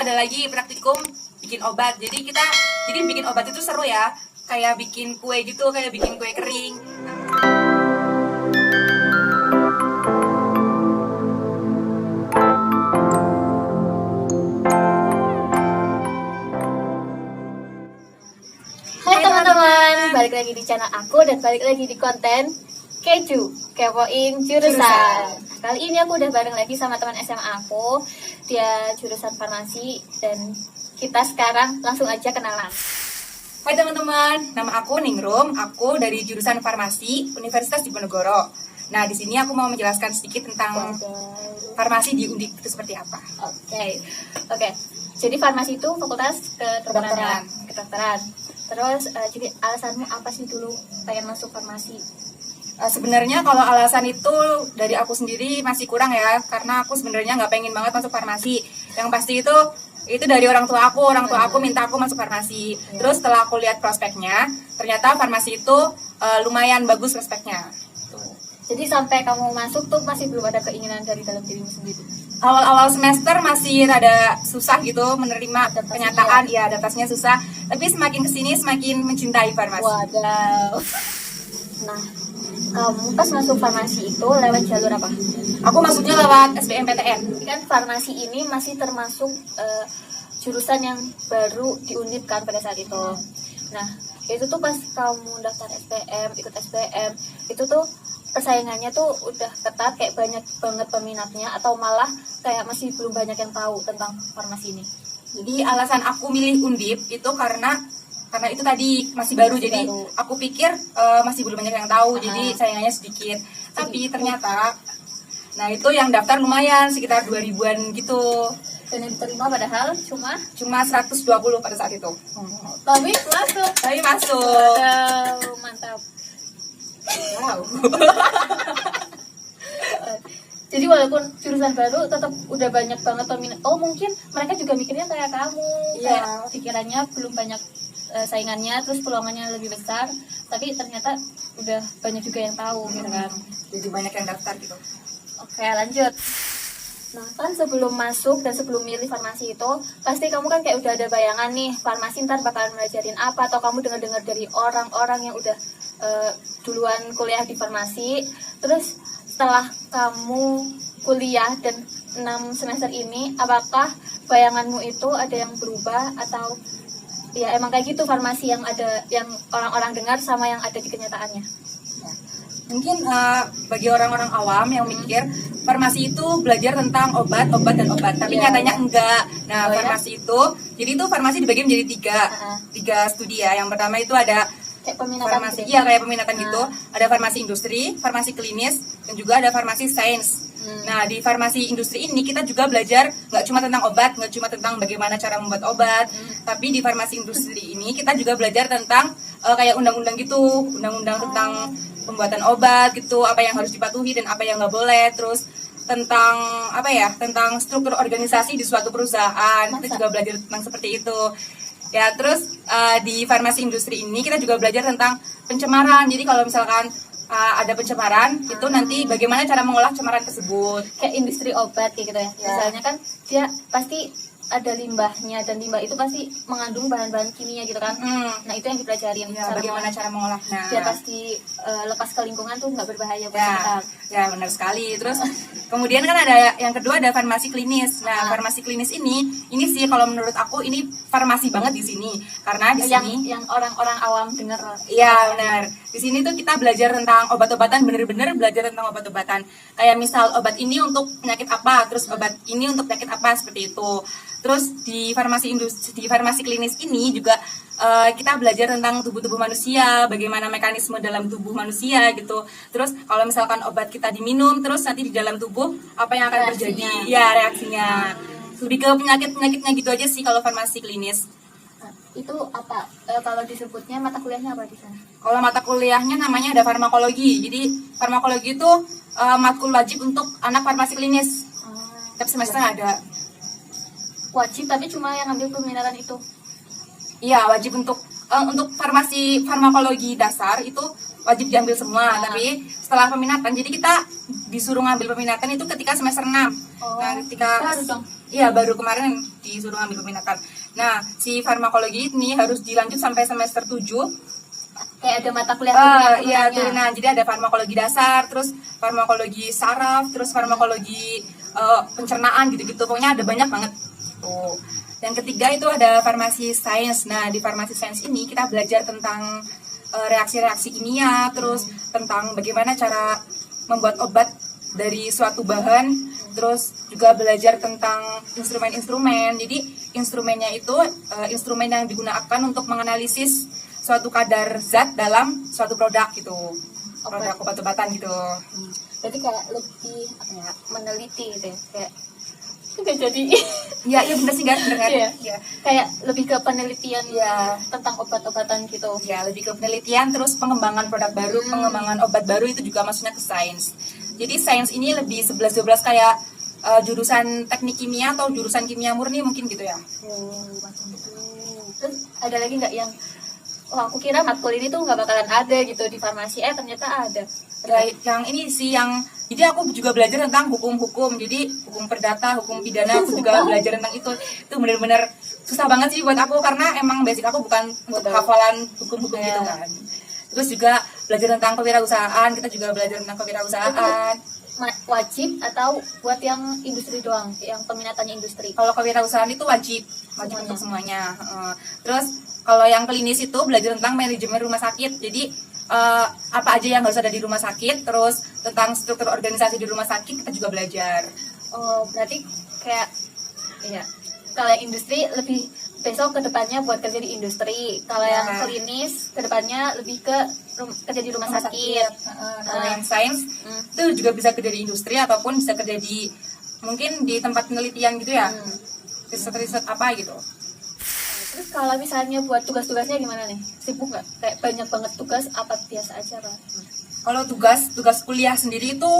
ada lagi praktikum bikin obat. Jadi bikin obat itu seru ya, kayak bikin kue gitu, kayak bikin kue kering. Hai teman-teman, balik lagi di channel aku dan balik lagi di konten Keju, kepoin jurusan. Kali ini aku udah bareng lagi sama teman SMA aku. Dia jurusan farmasi dan kita sekarang langsung aja kenalan. Hai teman-teman, nama aku Ningrum, aku dari jurusan farmasi Universitas Diponegoro. Nah, di sini aku mau menjelaskan sedikit tentang farmasi di Undip itu seperti apa. Oke. Jadi farmasi itu fakultas kedokteran. Terus jadi alasanmu apa sih dulu pengen masuk farmasi? Sebenarnya kalau alasan itu dari aku sendiri masih kurang ya, karena aku sebenarnya nggak pengen banget masuk farmasi. Yang pasti itu dari orang tua aku minta aku masuk farmasi. Terus setelah aku lihat prospeknya, ternyata farmasi itu lumayan bagus prospeknya. Jadi sampai kamu masuk tuh masih belum ada keinginan dari dalam dirimu sendiri? Awal-awal semester masih rada susah gitu menerima kenyataan, ya adaptasinya susah. Tapi semakin kesini semakin mencintai farmasi. Wadaw. Nah, kamu pas masuk farmasi itu lewat jalur apa? Aku masuknya lewat SBMPTN. Kan farmasi ini masih termasuk jurusan yang baru diundip kan pada saat itu. Nah, itu tuh pas kamu daftar SPM, ikut SPM, itu tuh persaingannya tuh udah ketat, kayak banyak banget peminatnya, atau malah kayak masih belum banyak yang tahu tentang farmasi ini? Jadi alasan aku milih Undip itu karena itu tadi masih baru, jadi aku pikir masih belum banyak yang tahu, jadi saingannya sedikit. Tapi ternyata, nah itu yang daftar lumayan, sekitar 2000-an gitu. Dan yang diterima padahal cuma 120 pada saat itu. Tapi masuk. Waduh, mantap. Wow. Jadi walaupun jurusan baru tetap udah banyak banget peminat. Oh, mungkin mereka juga mikirnya kayak kamu, kayak pikirannya belum banyak saingannya, terus peluangannya lebih besar, tapi ternyata udah banyak juga yang tahu gitu kan. Jadi banyak yang daftar gitu. Oke, lanjut. Nah, kan sebelum masuk dan sebelum milih farmasi itu, pasti kamu kan kayak udah ada bayangan nih, farmasi ntar bakalan belajarin apa, atau kamu dengar-dengar dari orang-orang yang udah duluan kuliah di farmasi. Terus setelah kamu kuliah dan 6 semester ini, apakah bayanganmu itu ada yang berubah, atau ya emang kayak gitu farmasi yang ada, yang orang-orang dengar sama yang ada di kenyataannya? Mungkin bagi orang-orang awam yang mikir farmasi itu belajar tentang obat, tapi nyatanya enggak. Nah, farmasi itu, jadi itu farmasi dibagi menjadi tiga studi ya. Yang pertama itu ada kayak peminatan farmasi, kayak peminatan gitu. Ada farmasi industri, farmasi klinis, dan juga ada farmasi sains. Nah, di farmasi industri ini kita juga belajar nggak cuma tentang obat, nggak cuma tentang bagaimana cara membuat obat, tapi di farmasi industri ini kita juga belajar tentang kayak undang-undang gitu, undang-undang tentang pembuatan obat gitu, apa yang harus dipatuhi dan apa yang nggak boleh. Terus tentang tentang struktur organisasi di suatu perusahaan. Kita juga belajar tentang seperti itu. Ya, terus di farmasi industri ini kita juga belajar tentang pencemaran. Jadi kalau misalkan ada pencemaran, itu nanti bagaimana cara mengolah cemaran tersebut. Kayak industri obat kayak gitu ya. Misalnya kan dia pasti ada limbahnya, dan limbah itu pasti mengandung bahan-bahan kimia gitu kan. Nah, itu yang dipelajarin, bagaimana cara mengolah. Nah, biar pasti lepas ke lingkungan tuh nggak berbahaya buat kita. Ya, benar sekali. Terus kemudian kan ada yang kedua, ada farmasi klinis. Nah, farmasi klinis ini sih kalau menurut aku ini farmasi banget di sini, karena di sini yang orang-orang awam dengar. Iya, benar. Di sini tuh kita belajar tentang obat-obatan, bener-bener belajar tentang obat-obatan. Kayak misal obat ini untuk penyakit apa, terus obat ini untuk penyakit apa, seperti itu. Terus di farmasi klinis ini juga kita belajar tentang tubuh manusia, bagaimana mekanisme dalam tubuh manusia gitu. Terus kalau misalkan obat kita diminum, terus nanti di dalam tubuh apa yang akan terjadi? Ya, reaksinya. Lebih ke penyakitnya gitu aja sih kalau farmasi klinis. Itu apa? Kalau disebutnya mata kuliahnya apa di sana? Kalau mata kuliahnya namanya ada farmakologi. Jadi farmakologi itu matkul wajib untuk anak farmasi klinis. Tapi semester ada. Wajib, tapi cuma yang ambil peminatan itu? Iya, wajib untuk farmakologi dasar itu wajib diambil semua, tapi setelah peminatan, jadi kita disuruh ngambil peminatan itu ketika semester 6. Nah, ketika baru dong. Iya, baru kemarin disuruh ngambil peminatan. Nah, si farmakologi ini harus dilanjut sampai semester 7. Kayak ada mata kuliah Iya, turunan. Jadi ada farmakologi dasar, terus farmakologi saraf, terus farmakologi pencernaan gitu-gitu. Pokoknya ada banyak banget. Tuh. Dan ketiga itu ada farmasi sains. Nah, di farmasi sains ini kita belajar tentang reaksi-reaksi kimia, terus tentang bagaimana cara membuat obat dari suatu bahan, terus juga belajar tentang instrumen-instrumen. Jadi instrumennya itu instrumen yang digunakan untuk menganalisis suatu kadar zat dalam suatu produk gitu, produk obat-obatan gitu. Jadi kayak lebih meneliti gitu ya, kayak nggak jadi. Iya benar sih guys, benar. Iya. Kayak lebih ke penelitian ya tentang obat-obatan gitu. Ya, lebih ke penelitian, terus pengembangan produk baru, pengembangan obat baru itu juga maksudnya ke sains. Jadi sains ini lebih 11-12 kayak jurusan teknik kimia atau jurusan kimia murni mungkin gitu ya. Macam itu. Terus ada lagi nggak yang aku kira matkul ini tuh nggak bakalan ada gitu di farmasi, ternyata ada. Yang ini sih yang jadi aku juga belajar tentang hukum-hukum, jadi hukum perdata, hukum pidana, aku juga belajar tentang itu benar-benar susah banget sih buat aku karena emang basic aku bukan untuk hafalan hukum-hukum gitu kan. Terus juga belajar tentang kewirausahaan, kita juga belajar tentang kewirausahaan. Wajib atau buat yang industri doang, yang peminatannya industri? Kalau kewirausahaan itu wajib semuanya. Untuk semuanya. Terus kalau yang klinis itu belajar tentang manajemen rumah sakit, jadi apa aja yang harus ada di rumah sakit, terus tentang struktur organisasi di rumah sakit kita juga belajar. Oh, berarti kayak kalau yang industri lebih besok ke depannya buat kerja di industri, kalau yang klinis ke depannya lebih ke kerja di rumah sakit. Kalau yang sains itu juga bisa kerja di industri ataupun bisa kerja di mungkin di tempat penelitian gitu ya, riset-riset apa gitu. Terus kalau misalnya buat tugas-tugasnya gimana nih? Sibuk nggak? Kayak banyak banget tugas apa biasa aja kan? Kalau tugas kuliah sendiri itu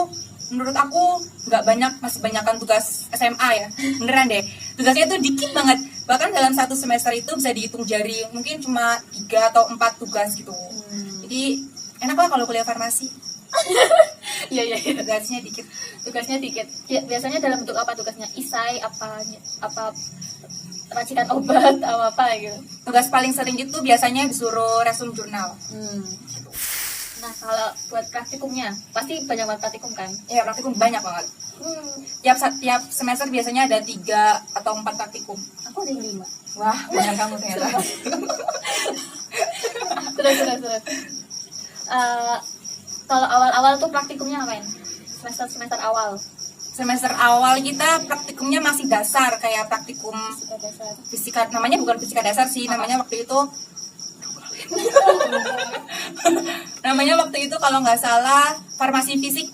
menurut aku nggak banyak, masih banyakkan tugas SMA ya. Beneran deh, tugasnya itu dikit banget. Bahkan dalam satu semester itu bisa dihitung jari, mungkin cuma 3 atau 4 tugas gitu. Jadi enak lah kalau kuliah farmasi. Iya. Tugasnya dikit. Ya, biasanya dalam bentuk apa tugasnya? Isai apa racikan obat apa gitu. Tugas paling sering itu biasanya disuruh resume jurnal. Nah, kalau buat praktikumnya pasti banyak banget praktikum kan? Iya, praktikum banyak banget. Tiap semester biasanya ada 3 atau 4 praktikum. Aku ada yang 5. Wah, banyak kamu ternyata. Terus. Kalau awal-awal tuh praktikumnya ngapain? Semester awal. Semester awal kita praktikumnya masih dasar, kayak praktikum fisika, namanya bukan fisika dasar sih, namanya waktu itu kalau nggak salah farmasi fisik.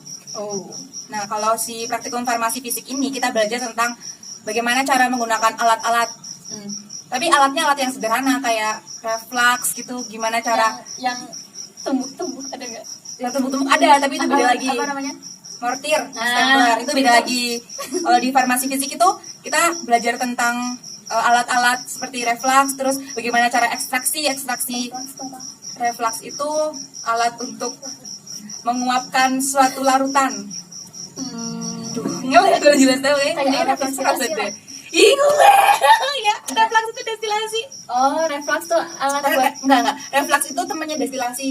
Nah, kalau si praktikum farmasi fisik ini kita belajar tentang bagaimana cara menggunakan alat-alat. Tapi alatnya alat yang sederhana kayak reflux gitu, gimana cara yang tumbuk-tumbuk ada nggak? Yang tumbuk-tumbuk ada, tapi itu beda lagi. Apa namanya? Mortir, stapler, itu beda lagi. Kalau di farmasi fisik itu kita belajar tentang alat-alat seperti reflux, terus bagaimana cara ekstraksi. Reflux itu alat untuk menguapkan suatu larutan. Nggak kalau jelas tahu ya. Kayak reflux deh. Ya, reflux itu destilasi. Oh, reflux tuh alat buat enggak. Reflux itu temannya destilasi.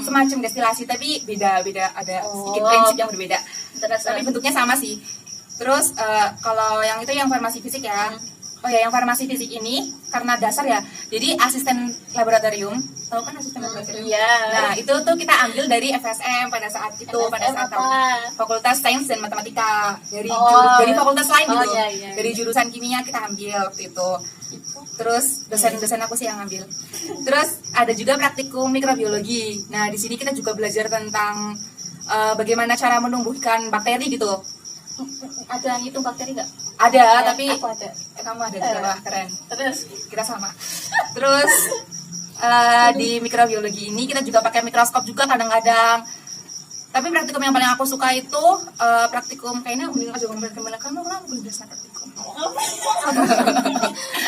Semacam destilasi, tapi beda ada sedikit prinsip yang berbeda. Tapi bentuknya sama sih. Terus kalau yang itu yang farmasi fisik ya. Oh ya, yang farmasi fisik ini karena dasar ya. Jadi asisten laboratorium, tahu kan asisten laboratorium? Iya. Nah, itu tuh kita ambil dari FSM pada saat itu, pada saat Fakultas Sains dan Matematika. Dari fakultas lain gitu. Iya. Dari jurusan kimia kita ambil waktu itu. Terus dosen aku sih yang ngambil. Terus ada juga praktikum mikrobiologi. Nah, di sini kita juga belajar tentang bagaimana cara menumbuhkan bakteri gitu. Ada yang hitung bakteri nggak? Ada, tapi aku ada. Kamu ada juga, wah keren. Terus kita sama. Terus di mikrobiologi ini kita juga pakai mikroskop juga kadang-kadang. Tapi praktikum yang paling aku suka itu praktikum kayaknya mending aja ngomongin kemana kamu belum biasa praktikum.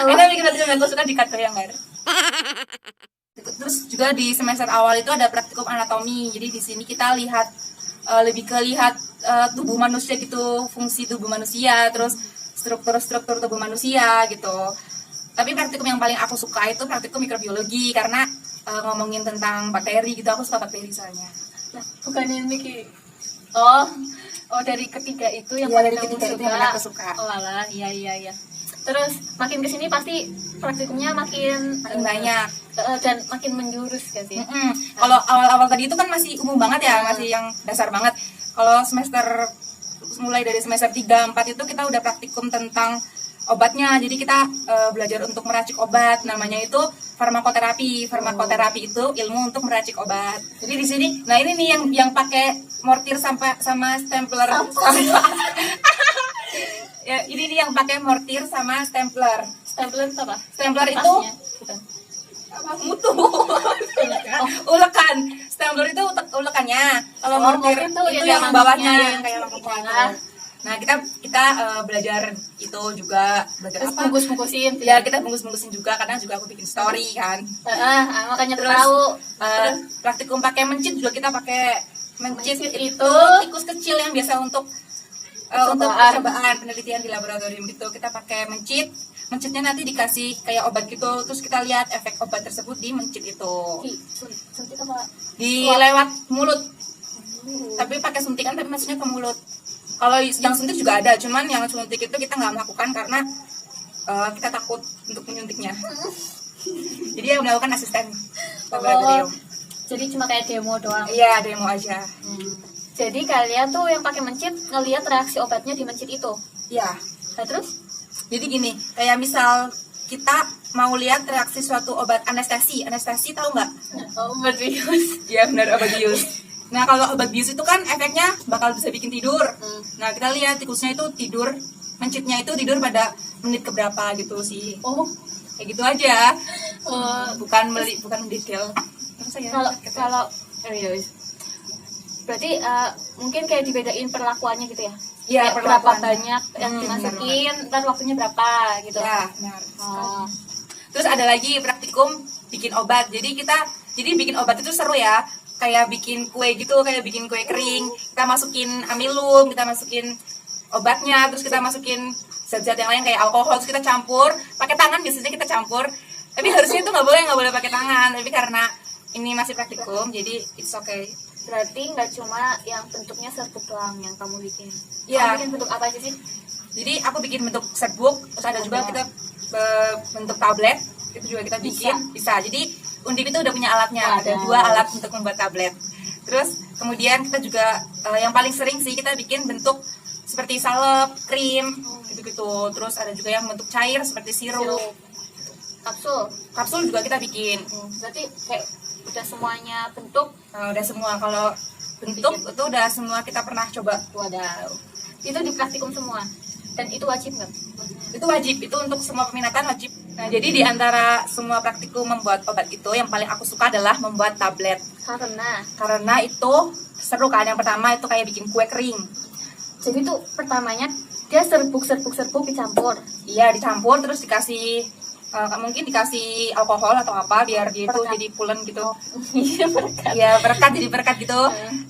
Ini praktikum yang aku suka di Kat Bayangkara. Terus juga di semester awal itu ada praktikum anatomi. Jadi di sini kita lihat lebih ke lihat tubuh manusia gitu, fungsi tubuh manusia, terus struktur tubuh manusia gitu. Tapi praktikum yang paling aku suka itu praktikum mikrobiologi karena ngomongin tentang bakteri gitu. Aku suka bakteri soalnya. Nah, bukan yang Miki. Oh dari ketiga itu yang Iya, paling dari kamu ketiga itu suka. yang paling aku suka. Oh alah, iya. Terus makin kesini pasti praktikumnya makin Banyak. Dan makin menjurus gak sih? Kalau awal-awal tadi itu kan masih umum banget ya, masih yang dasar banget. Kalau mulai dari semester 3, 4 itu kita udah praktikum tentang obatnya. Jadi kita belajar untuk meracik obat. Namanya itu farmakoterapi. Farmakoterapi itu ilmu untuk meracik obat. Jadi di sini, nah ini nih yang pakai mortir sama stempler. Ya, ini nih yang pakai mortir sama stempler. Stempler itu apa? Stempler itu Tasnya? Bukan. mutu. Ulekan. Stempler itu ulekannya. Kalau mortir mortir tuh itu yang yang bawahnya mangkuknya. yang kayak mangkuknya itu. Nah. Nah, kita belajar itu juga, belajar Terus apa? bungkus-bungkusin. Ya, kita bungkus-bungkusin juga karena juga aku bikin story kan. Makanya Terus, tahu. Praktikum pakai mencit juga kita pakai mencit Mencit itu itu tikus kecil yang biasa untuk Percobaan. percobaan penelitian di laboratorium gitu. Kita pakai mencit. Mencitnya nanti dikasih kayak obat gitu, terus kita lihat efek obat tersebut di mencit itu. Suntik apa? Di lewat mulut. Tapi pakai suntikan tapi maksudnya ke mulut. Kalau yang suntik juga ada, cuman yang suntik itu kita nggak melakukan karena kita takut untuk menyuntiknya. Jadi yang melakukan asisten laboratorium. Jadi cuma kayak demo doang. Iya, demo aja. Jadi kalian tuh yang pakai mencit ngelihat reaksi obatnya di mencit itu. Iya. Nah, terus? Jadi gini, kayak misal kita mau lihat reaksi suatu obat anestesi. Anestesi tahu nggak? Obat bius. Iya benar, obat bius. Nah kalau obat bius itu kan efeknya bakal bisa bikin tidur. Nah kita lihat tikusnya itu tidur, mencitnya itu tidur pada menit keberapa gitu sih. Oh, Kayak gitu aja. bukan Bukan mendetail. kalau berarti mungkin kayak dibedain perlakuannya gitu ya. Iya, Kayak berapa perlakuannya. banyak yang dimasukin, ntar waktunya berapa gitu. Ya benar. Oh. Terus ada lagi praktikum bikin obat. Jadi bikin obat itu seru ya. Kayak bikin kue gitu, kayak bikin kue kering. Kita masukin amilum, kita masukin obatnya, terus kita masukin zat-zat yang lain kayak alkohol, terus kita campur. Pakai tangan biasanya kita campur. Tapi harusnya itu nggak boleh pakai tangan. Tapi karena ini masih praktikum, jadi it's okay. Berarti nggak cuma yang bentuknya serbuk doang yang kamu bikin. Iya. Kamu bikin bentuk apa aja sih? Jadi aku bikin bentuk serbuk, terus ada juga kita bentuk tablet, itu juga kita bikin. Bisa. Jadi Undip itu udah punya alatnya, ada 2 alat untuk membuat tablet. Terus kemudian kita juga yang paling sering sih kita bikin bentuk seperti salep, krim, gitu-gitu. Terus ada juga yang bentuk cair seperti sirup. Kapsul. Kapsul juga kita bikin. Berarti kayak udah semuanya bentuk. Udah semua. Kalau bentuk itu udah semua kita pernah coba. Wadaw. Itu di praktikum semua. Dan itu wajib nggak? Itu wajib, itu untuk semua peminatan wajib. Nah, jadi di antara semua praktikum membuat obat itu yang paling aku suka adalah membuat tablet. Karena itu seru kan. Yang pertama itu kayak bikin kue kering. Jadi tuh pertamanya dia serbuk dicampur. Iya, dicampur terus dikasih mungkin dikasih alkohol atau apa biar dia itu jadi pulen gitu. Iya, berkat. Iya, berekat gitu.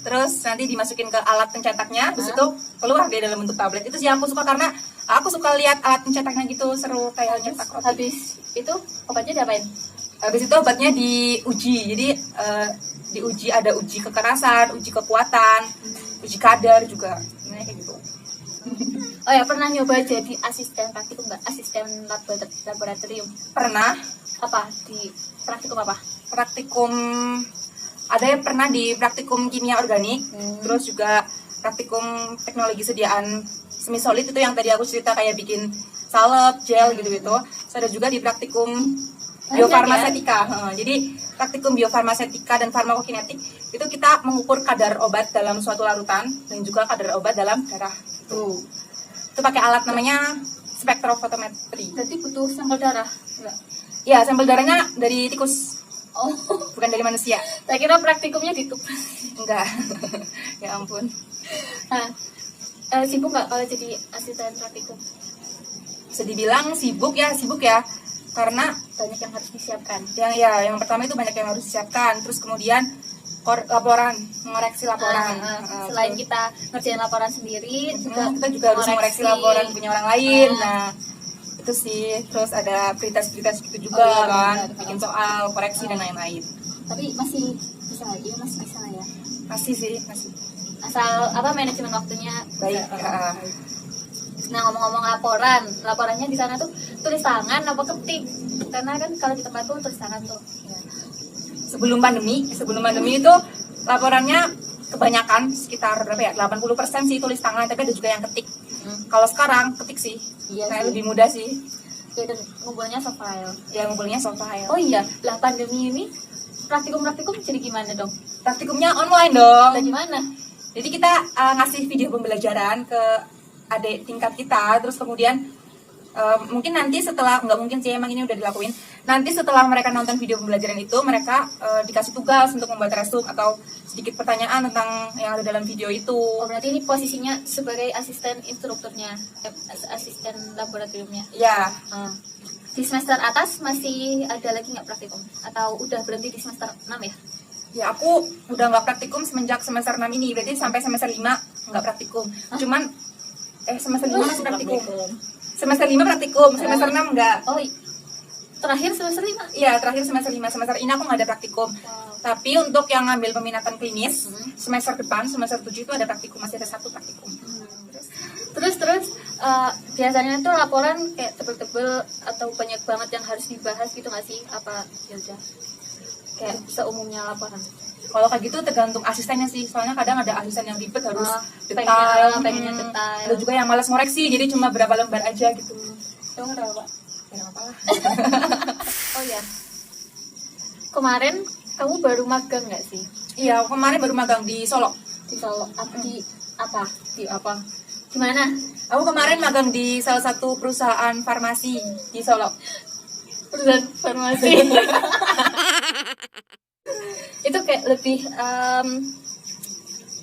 Terus nanti dimasukin ke alat pencetaknya, terus itu keluar dia dalam bentuk tablet. Itu sih aku suka karena aku suka lihat alat pencetaknya gitu, seru kayak nyetak roti. Habis itu obatnya diapain? Habis itu obatnya diuji. Jadi diuji, ada uji kekerasan, uji kekuatan, uji kadar juga. Nah, kayak gitu. Oh ya, pernah nyoba jadi asisten praktikum nggak? Asisten laboratorium. Pernah Apa? Di praktikum apa? praktikum, ada yang pernah di praktikum kimia organik, terus juga praktikum teknologi sediaan semi solid itu yang tadi aku cerita kayak bikin salep, gel gitu-gitu. Terus ada juga di praktikum biofarmasetika. Jadi praktikum biofarmasetika dan farmakokinetik itu kita mengukur kadar obat dalam suatu larutan dan juga kadar obat dalam darah. Itu pakai alat namanya spektrofotometri. Berarti butuh sampel darah? Enggak. Ya, sampel darahnya dari tikus, Oh, bukan dari manusia. saya kira praktikumnya di tubuh. Enggak. Ya ampun. Nah, sibuk nggak kalau jadi asisten praktikum? Bisa dibilang sibuk ya. Karena banyak yang harus disiapkan. yang pertama itu banyak yang harus disiapkan, terus kemudian laporan, mengoreksi laporan. Selain kita ngerjain laporan sendiri, kita juga harus mengoreksi laporan punya orang lain. Nah, itu sih. Terus ada pretest gitu juga kan, benar. Bikin soal, koreksi dan lain-lain. Tapi masih bisa, ya masih bisa ya. Masih. Asal manajemen waktunya baik. Nah, ngomong-ngomong laporannya di sana tuh tulis tangan apa ketik? Karena kan kalau di tempat tuh tulis tangan tuh. Ya. Sebelum pandemi itu laporannya kebanyakan sekitar 80% sih tulis tangan, tapi ada juga yang ketik. Kalau sekarang ketik sih. Iya, kayak lebih mudah sih. Ya, dan ngumpulnya soft file. Oh iya, lah pandemi ini praktikum jadi gimana dong? Praktikumnya online dong. Lah gimana? Jadi kita ngasih video pembelajaran ke adik tingkat kita, terus kemudian mungkin nanti setelah, nggak mungkin sih, emang ini udah dilakuin, nanti setelah mereka nonton video pembelajaran itu, mereka dikasih tugas untuk membuat resume atau sedikit pertanyaan tentang yang ada dalam video itu. Oh, berarti ini posisinya sebagai asisten instrukturnya, asisten laboratoriumnya. Ya. Di semester atas masih ada lagi nggak praktikum? Atau udah berhenti di semester 6 ya? Ya, aku udah nggak praktikum semenjak semester 6 ini, berarti sampai semester 5 nggak praktikum. Cuman semester 5 masih praktikum. Semester 5 praktikum, semester 6 enggak. Oh, terakhir semester 5? Iya, terakhir semester 5. Semester ini aku nggak ada praktikum. Tapi untuk yang ngambil peminatan klinis, semester depan, semester 7 itu ada praktikum, masih ada 1 praktikum. Terus biasanya tuh laporan kayak tebel-tebel atau banyak banget yang harus dibahas gitu nggak sih? Apa ya udah kayak seumumnya laporan? Kalau kayak gitu tergantung asistennya sih, soalnya kadang ada asisten yang ribet harus detail, pengennya detail. Ada juga yang malas ngoreksi, jadi cuma berapa lembar aja gitu. Itu nggak tahu, Pak. Ya nggak apa-apa. Oh ya, kemarin kamu baru magang nggak sih? Iya, kemarin baru magang di Solo. Di Solo. Di apa? Gimana? Aku kemarin magang di salah satu perusahaan farmasi di Solo. Perusahaan farmasi. Itu kayak lebih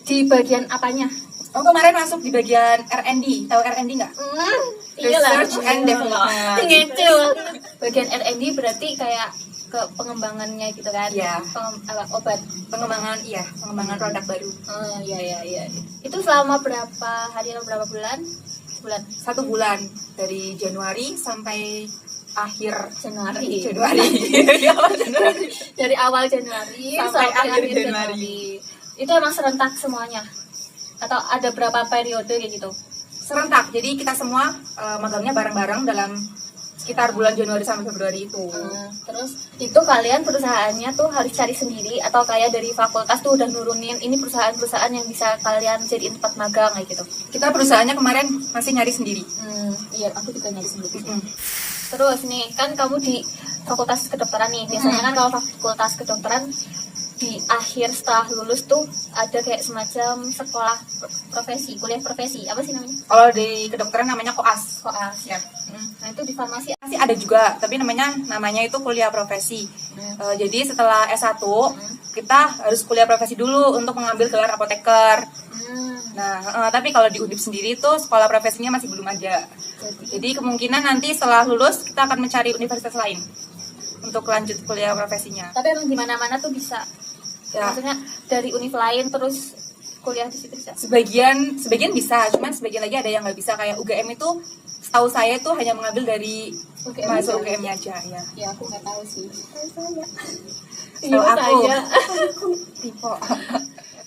di bagian apanya? Aku kemarin masuk di bagian R&D. Tahu R&D nggak? Research and Development. Gitu. Bagian R&D berarti kayak ke pengembangannya gitu kan? Iya. Obat. Pengembangan produk baru. Oh iya. Itu selama berapa hari atau berapa bulan? 1 bulan, dari Januari sampai akhir Januari. Dari awal Januari sampai akhir Januari. Itu emang serentak semuanya? Atau ada berapa periode kayak gitu? Serentak, jadi kita semua magangnya bareng-bareng dalam sekitar bulan Januari sampai Februari itu. Terus itu kalian perusahaannya tuh harus cari sendiri atau kayak dari fakultas tuh udah nurunin ini perusahaan-perusahaan yang bisa kalian jadiin tempat magang kayak gitu? Kita perusahaannya kemarin masih nyari sendiri. Iya, aku juga nyari sendiri. Terus nih, kan kamu di fakultas kedokteran nih. Biasanya kan kalau fakultas kedokteran di akhir setelah lulus tuh ada kayak semacam sekolah profesi, kuliah profesi, apa sih namanya? Kalau di kedokteran namanya koas. Ya. Nah, itu di farmasi masih ada juga, tapi namanya itu kuliah profesi. Jadi setelah S1 kita harus kuliah profesi dulu untuk mengambil gelar apoteker. Nah, tapi kalau di Undip sendiri itu sekolah profesinya masih belum ada. Jadi kemungkinan nanti setelah lulus kita akan mencari universitas lain untuk lanjut kuliah profesinya. Tapi emang di mana-mana tuh bisa. Ya. Maksudnya dari univ lain terus kuliah di situ bisa? Sebagian bisa, cuman sebagian lagi ada yang nggak bisa. Kayak UGM itu, setahu saya itu hanya mengambil dari mahasiswa UGM-nya aja ya. Ya aku nggak tahu sih. Aku tipe.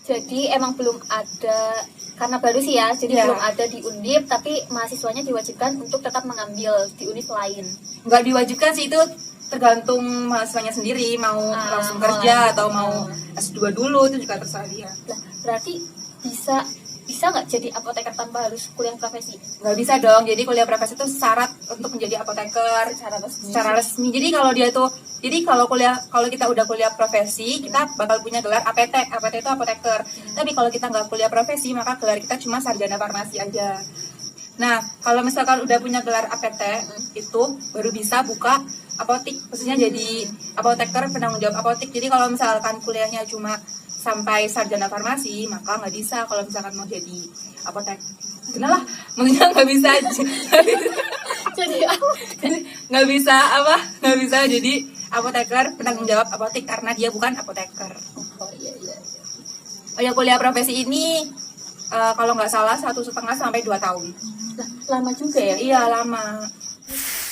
Jadi emang belum ada, karena baru sih ya, jadi belum ada di Undip, tapi mahasiswanya diwajibkan untuk tetap mengambil di univ lain. Nggak diwajibkan sih, itu tergantung mahasiswanya sendiri, mau langsung kerja atau mau S2 dulu, itu juga terserah dia. Lah, berarti bisa nggak jadi apoteker tanpa harus kuliah profesi? Nggak bisa dong, jadi kuliah profesi itu syarat untuk menjadi apoteker secara resmi. Jadi kalau kita udah kuliah profesi, kita bakal punya gelar APT. APT itu apoteker. Tapi kalau kita nggak kuliah profesi, maka gelar kita cuma sarjana farmasi aja. Nah, kalau misalkan udah punya gelar APT, itu baru bisa buka apotik, maksudnya jadi apoteker penanggung jawab apotik. Jadi kalau misalkan kuliahnya cuma sampai sarjana farmasi, maka nggak bisa kalau misalkan mau jadi apotek. Kenapa? Maksudnya nggak bisa aja. Jadi apa? nggak bisa jadi apoteker penanggung jawab apotek karena dia bukan apoteker. Oh iya. Oh ya, kuliah profesi ini kalau nggak salah 1,5 sampai 2 tahun. Lah, lama juga ya? Iya, lama.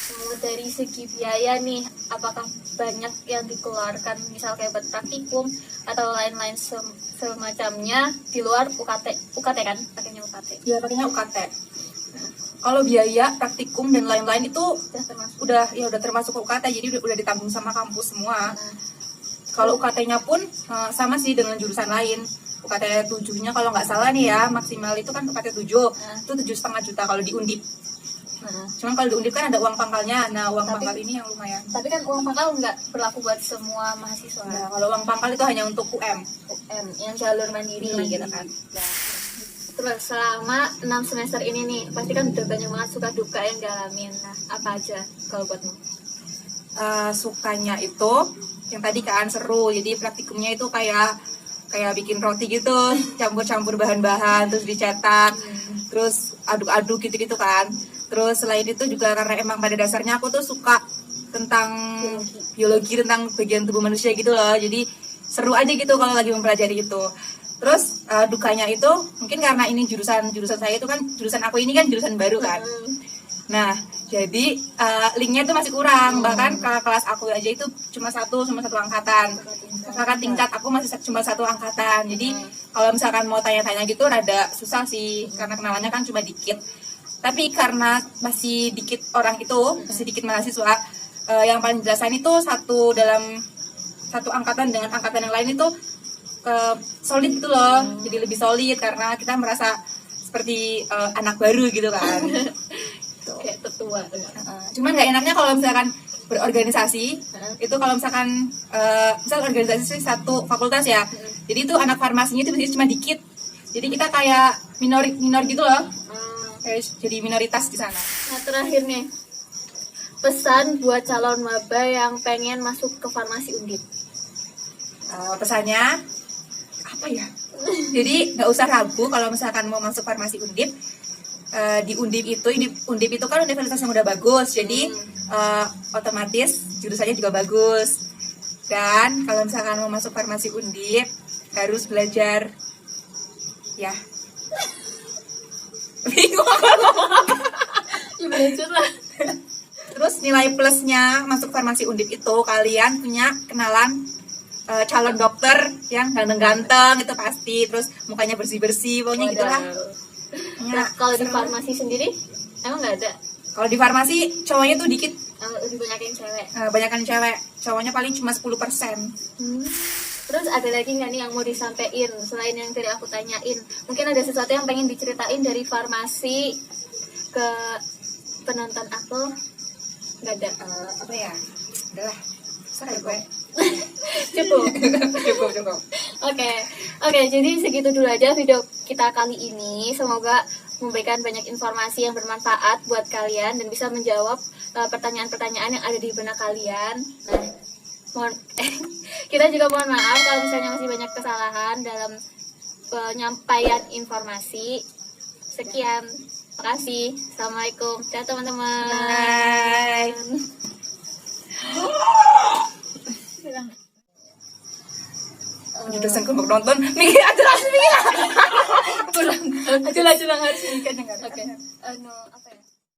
Kalau dari segi biaya nih, apakah banyak yang dikeluarkan misal kayak buat praktikum atau lain-lain semacamnya di luar UKT kan? Pakainya UKT. Ya, pakainya UKT. Kalau biaya praktikum dan lain-lain itu udah termasuk UKT, jadi udah ditanggung sama kampus semua. Kalau UKT-nya pun sama sih dengan jurusan lain. UKT 7-nya kalau nggak salah nih ya, maksimal itu kan UKT 7 itu 7,5 juta kalau di Undip. Cuman kalau di Undip kan ada uang pangkalnya. Nah, uang pangkal ini yang lumayan. Tapi kan uang pangkal nggak berlaku buat semua mahasiswa. Nah, kalau uang pangkal itu hanya untuk UM yang jalur mandiri gitu kan. Nah, terus selama 6 semester ini nih, pasti kan udah banyak banget suka duka yang dialamin. Nah, apa aja kalau buatmu? Sukanya itu yang tadi kan seru, jadi praktikumnya itu kayak bikin roti gitu, campur-campur bahan-bahan terus dicetak, terus aduk-aduk gitu-gitu kan. Terus selain itu juga karena emang pada dasarnya aku tuh suka tentang biologi tentang bagian tubuh manusia gitu loh, jadi seru aja gitu kalau lagi mempelajari itu. Terus dukanya itu mungkin karena ini jurusan saya itu kan, jurusan aku ini kan jurusan baru kan. Nah, jadi linknya itu masih kurang, bahkan ke kelas aku aja itu cuma satu angkatan. Kakak tingkat aku masih cuma 1 angkatan. Jadi kalau misalkan mau tanya-tanya gitu rada susah sih, karena kenalannya kan cuma dikit. Tapi karena masih dikit orang itu, masih dikit mahasiswa, yang paling jelasan itu dalam satu angkatan dengan angkatan yang lain itu solid gitu loh. Jadi lebih solid karena kita merasa seperti anak baru gitu kan. Kayak tetua. Cuman nggak enaknya kalau misalkan berorganisasi itu, kalau misalkan misal organisasi satu fakultas ya, jadi itu anak farmasinya itu biasanya cuma dikit, jadi kita kayak minor gitu loh, kayak jadi minoritas di sana. Nah, terakhir nih, pesan buat calon maba yang pengen masuk ke farmasi Undip. Pesannya apa ya? Jadi nggak usah ragu kalau misalkan mau masuk farmasi Undip. Di Undip itu kan universitas yang udah bagus, jadi otomatis jurusannya juga bagus. Dan kalau misalkan mau masuk farmasi Undip harus belajar ya. Bingung Ya belajar lah. Terus nilai plusnya masuk farmasi Undip itu kalian punya kenalan calon dokter yang ganteng-ganteng itu pasti, terus mukanya bersih-bersih, pokoknya gitulah. Nah, kalau di farmasi sendiri emang nggak ada? Kalau di farmasi cowoknya tuh dikit, Lebih banyak yang cewek. banyakan cewek, cowoknya paling cuma 10%. Terus ada lagi nggak nih yang mau disampaikan selain yang tadi aku tanyain? Mungkin ada sesuatu yang pengen diceritain dari farmasi ke penonton aku? Nggak ada. Apa ya? Udahlah, sorry gue. Cukup. Oke, jadi segitu dulu aja video kita kali ini. Semoga memberikan banyak informasi yang bermanfaat buat kalian dan bisa menjawab pertanyaan-pertanyaan yang ada di benak kalian. Nah, kita juga mohon maaf kalau misalnya masih banyak kesalahan dalam penyampaian informasi. Sekian, makasih. Assalamualaikum. Dadah teman-teman. Bye. Dosen kelompok nonton mikir aja lah. Pulang harus mikir. Oke. Apa ya?